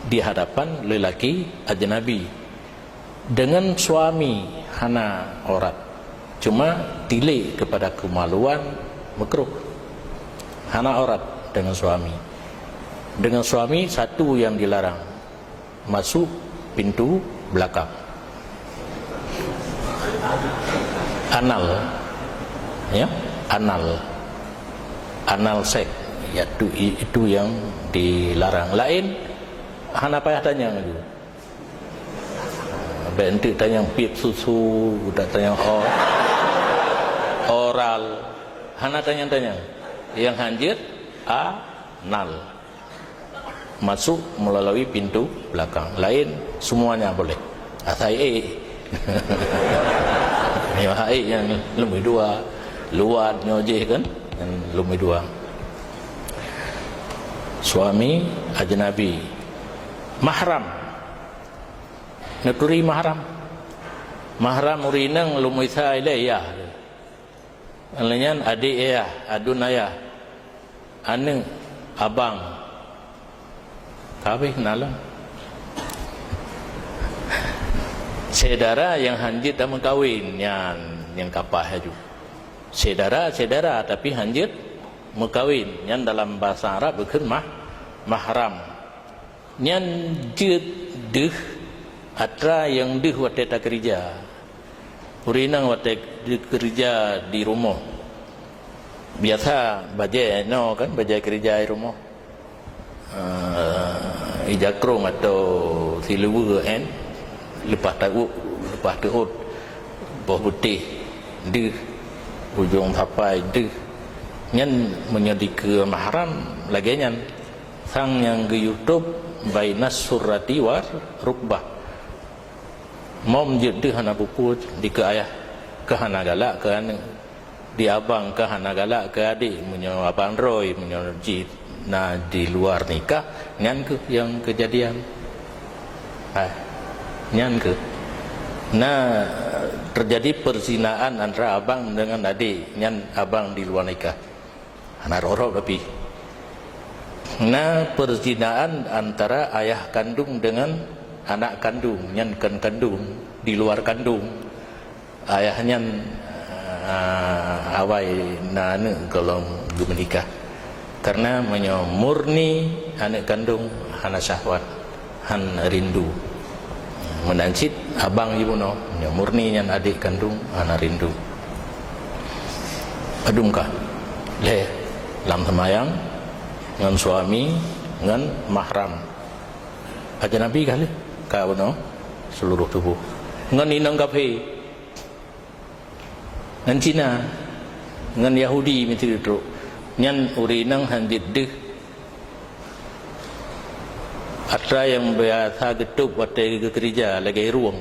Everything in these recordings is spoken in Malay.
di hadapan lelaki ajnabi dengan suami hana aurat, cuma tilik kepada kemaluan makruh. Hana aurat dengan suami satu yang dilarang, masuk pintu belakang, anal, ya, anal seks, ya, itu yang dilarang. Lain hana payah tanya tu. Bentuk tanya pip susu, udah tanya oral, hana tanya. Yang hanjir anal, masuk melalui pintu belakang. Lain semuanya boleh. Asai ya yang lebih dua luar nyojeh kan, yang lebih dua. Suami ajnabi, mahram, naturi mahram urinang lumisa ilayah. Alanyan adik ayah, adun ayah, ane abang, kabeh nalang. Saudara yang hanjit dan mengkawin, yang kapah haju. Saudara tapi hanjit mengkawin, yang dalam bahasa Arab bukan mahram. Yang jid deh atra yang deh wate tak kerja. Urinang wate kerja di rumah. Biasa bajai kan, bajai kerja di rumah. Ijakrong atau siluwe kan, lepas taut bawah putih deh, ujung tapai deh, nyan menjadi ke mahram lagi nyan sang yang ke YouTube bainas surati war rukbah. Mom jadi hana buku di ke ayah ke hana galak ke ane, di abang ke hana galak ke adik, menyo abang Roy, menyo jid na di luar nikah, nyan ke yang kejadian, nyan ke, nah terjadi perzinaan antara abang dengan adik, nyan abang di luar nikah, hana rorok tapi, nah perzinaan antara ayah kandung dengan anak kandung, nyan kan kandung di luar kandung, ayahnya awai nane kalau menikah, karena murni anak kandung hana syahwat, han rindu, menancit abang ibu no, murni nyan adik kandung hana rindu. Adungkah leh lam semayang dengan suami dengan mahram ajnabi kali kau no seluruh tubuh ngan inang kafe ngan Cina ngan Yahudi mesti itu nyan urinang handit deh atra yang biasa getup waktu kerja lagi ruang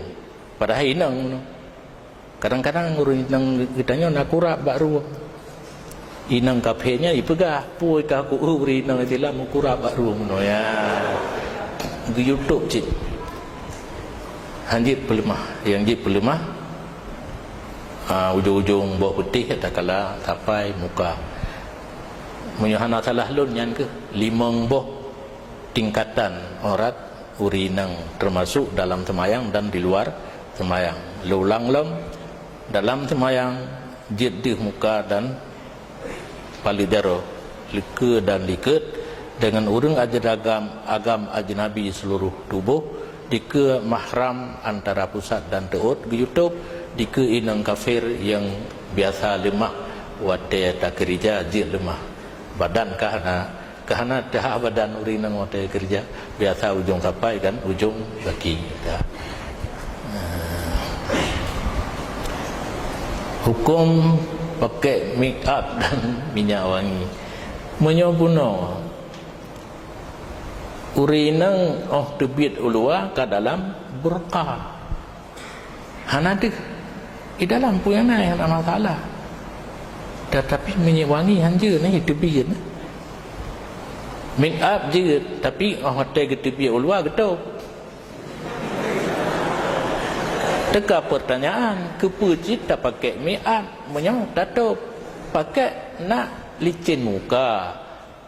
padahal inang kadang-kadang urinang kitanya nak kurap bak ruang inang kafenya ipegah pui ka ku urinang itilah mu kurap bak ruang no ya ke YouTube cik hanjit pelemah, yang jit pelemah ujung-ujung bawah putih katakanlah sampai muka menyuhana salah lun yang ke 5 boh tingkatan aurat urinang termasuk dalam semayang dan di luar semayang. Lulang lem dalam semayang jit di muka dan palidaro leke dan liket dengan urang agam ajnabi seluruh tubuh dike mahram antara pusat dan teut ke YouTube dike inang kafir yang biasa lemah wate tak kerja jid lemah badan kahana dah badan urinang wate kerja biasa ujung sampai kan ujung kaki dah. Hukum pakai make up dan minyak wangi menyobuno urinang tebit ulua ke dalam burqa hanadik di dalam puyana yang ada masalah tetapi minyak wangi hanja ni tebit make up je tapi hotel tebit ulua getau teka pertanyaan kepujit tak pakai make up menyong tato pakai nak licin muka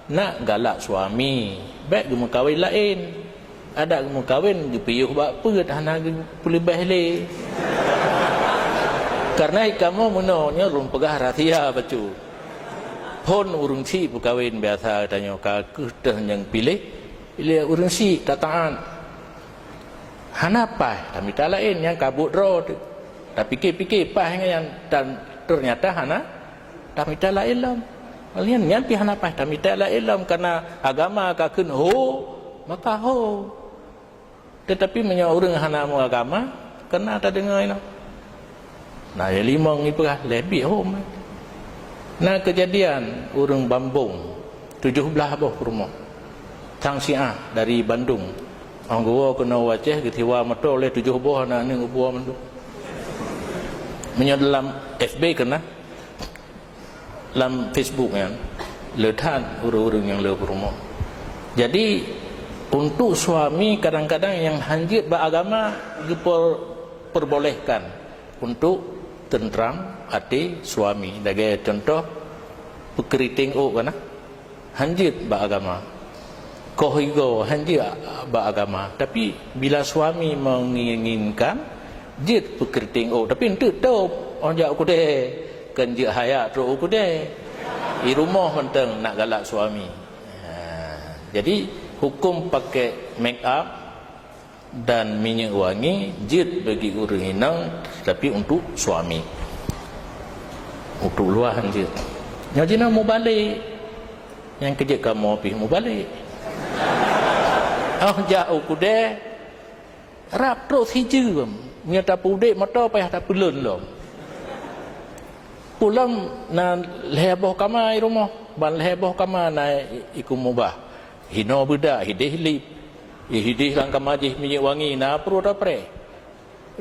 nak galak suami baik dia kawin lain ada mau kahwin dipiyuh bak pe hana pulibah le karena kamu menonyo rum pegah ratia bacu pon urung si berkahwin biasa tanya ka dah yang pilih urung si tataan hana pai tapi tak lain yang kabut ro tak fikir-fikir pai yang dan ternyata hana tapi tak lain lam kalian yang pi hana pai tapi tak lain lam karena agama ka keun ho maka ho tetapi menyo urang hana mu agama kena tak dengar ino nah ya limang ni pegah lebih home nah kejadian urang Bambung 17 buah rumah Tang Syiah dari Bandung orang gua kena wajah ketiwa motor oleh 7 buah nak ning buah Bandung menyo dalam FB kena dalam Facebook kan letan urang-urang yang le rumah jadi untuk suami kadang-kadang yang hanjit beragama diperbolehkan untuk tentram hati suami. Sebagai contoh pekeriting kana hanjit beragama. Kohigo hanjit beragama. Tapi bila suami menginginkan jit pekeriting tapi ente tahu onjak aku deh kan jit hayat ro aku deh. Di rumah penting nak galak suami. Jadi hukum pakai make up dan minyak wangi jid bagi orang inang tapi untuk suami untuk luahan jid nyajina mau balik yang kerja kamu pergi mau balik jauh kuda rap terus hijau nyata pudek mata payah tak pulun lom pulang na leboh kamai rumah ban leboh kamai na ikum mubah hino budak hidih lip hidih langkah majih minyak wangi na perlu dapre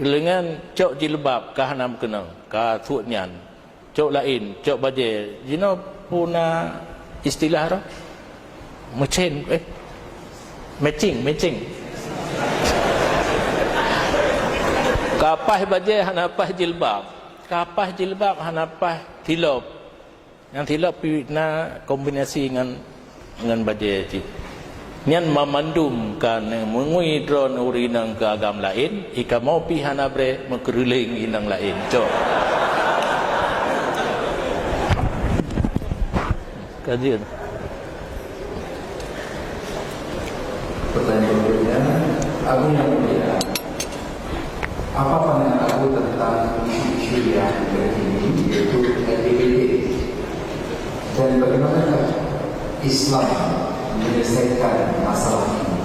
lengan cok jilbab kah nam kenang ka thuatnyan cok lain cok baje jino puna istilah ro mecen matching kapah baje hanapah jilbab kapah jilbab hanapah tilop yang tilop na kombinasi dengan baje nyan mamandum kan mengui drone urinang ke agam lain ika mau pi hanabre mengkeruling inang lain cok kajian pertanyaan berikutnya Abu yang mulia apa pandangan Abu tentang isu-isu yang terkini yaitu LGBT dan bagaimana Islam menyelesaikan masalah ini.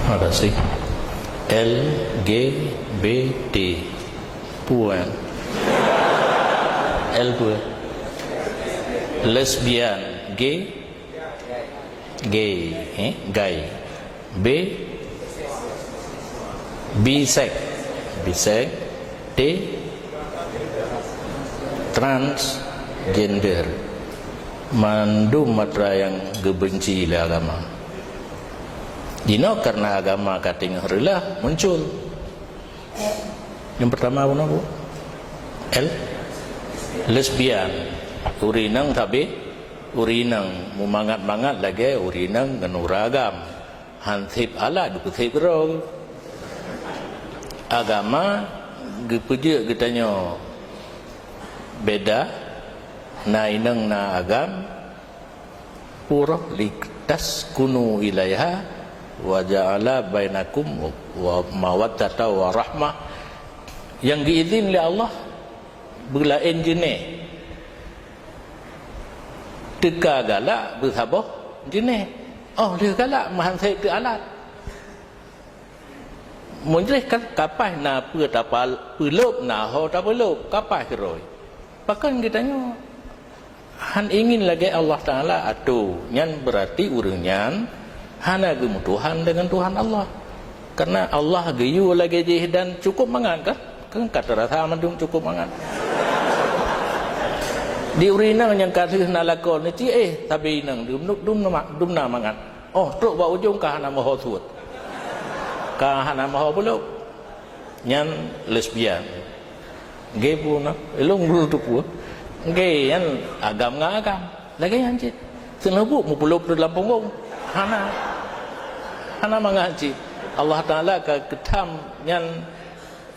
Ada sih LGBT puan L puan lesbian gay B bisex T transgender mandum matra yang gebenci oleh agama dino karena agama kating harilah muncul yang pertama apa bu L lesbian urinang tapi urinang mumangat-mangat lagi urinang genuragam hansip ala dukutip rong agama gepujuk getanya beda na inang na agam purah litas kunu ilaiha wa ja'ala bainakum wa mawaddata wa rahmah yang diizin oleh Allah berlain jenis teka galak bersabar jenis dia galak mahan saya ke alat menjelis kan kapai na pelop na ho tak pelop kapai keroi bahkan kitanya han ingin lagi Allah Ta'ala atu nyan berarti urunyan hana gemu Tuhan dengan Tuhan Allah karena Allah geyu lagi jih dan cukup mangan kan kata rasa mandung cukup mangan di urinang yang kasih nalakon ni tapi nang dum na mangan truk ba ujung ka hana maho suat ka hana maho belum nyan lesbian gay pun elong dulu tu pun gay yan agam ngagam lagi hancit senebuk mupuluk dalam punggung hana mengaji Allah Ta'ala ke ketam yang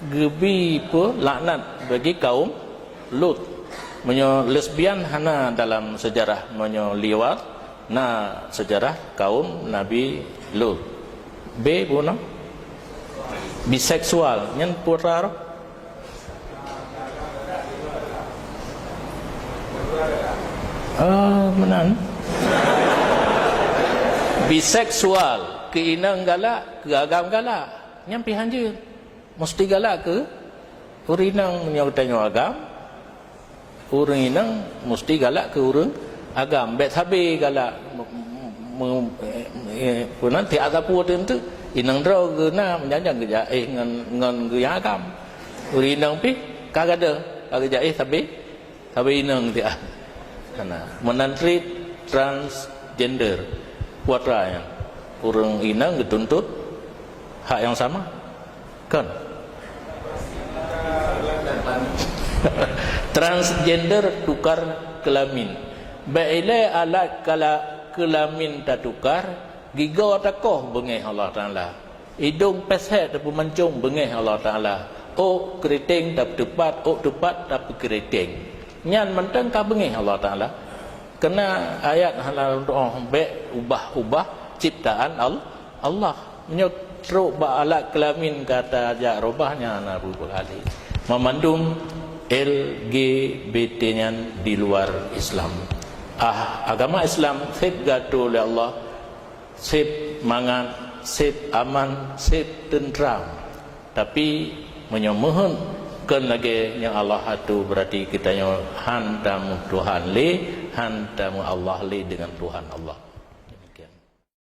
gebi pe laknat bagi kaum Lut menyo lesbian hana dalam sejarah menyo liwat na sejarah kaum Nabi Lut B pun biseksual nyen putra menan biseksual keinang galak keagam galak nyampi hanjir mesti galak ke urinang menyau agam urinang mesti galak ke urang agam bet sabi galak punan ti atapu tentu inang draw ke na menjanjang ke ngan ke agam urinang pi kagada kagada sabi inang ti karena menantri transgender putra yang urang inang dituntut hak yang sama kan transgender tukar kelamin baile alat kala kelamin tak tukar giga takoh bengih Allah Taala hidung peshet tapi mencung bengih Allah Taala oh keriting tak tepat oh tepat tapi keriting nyan mentang ka bengih Allah Taala kena ayat halal doa be ubah ciptaan Allah menyetruk ba alat kelamin kata ajak robahnya Nabul Ali memandung LGBT nya di luar Islam agama Islam sip gaduh oleh Allah sip mangan sip aman sip tentram tapi menyomohon kan lagi yang Allah itu berarti kita hantamu Tuhan le hantamu Allah le dengan Tuhan Allah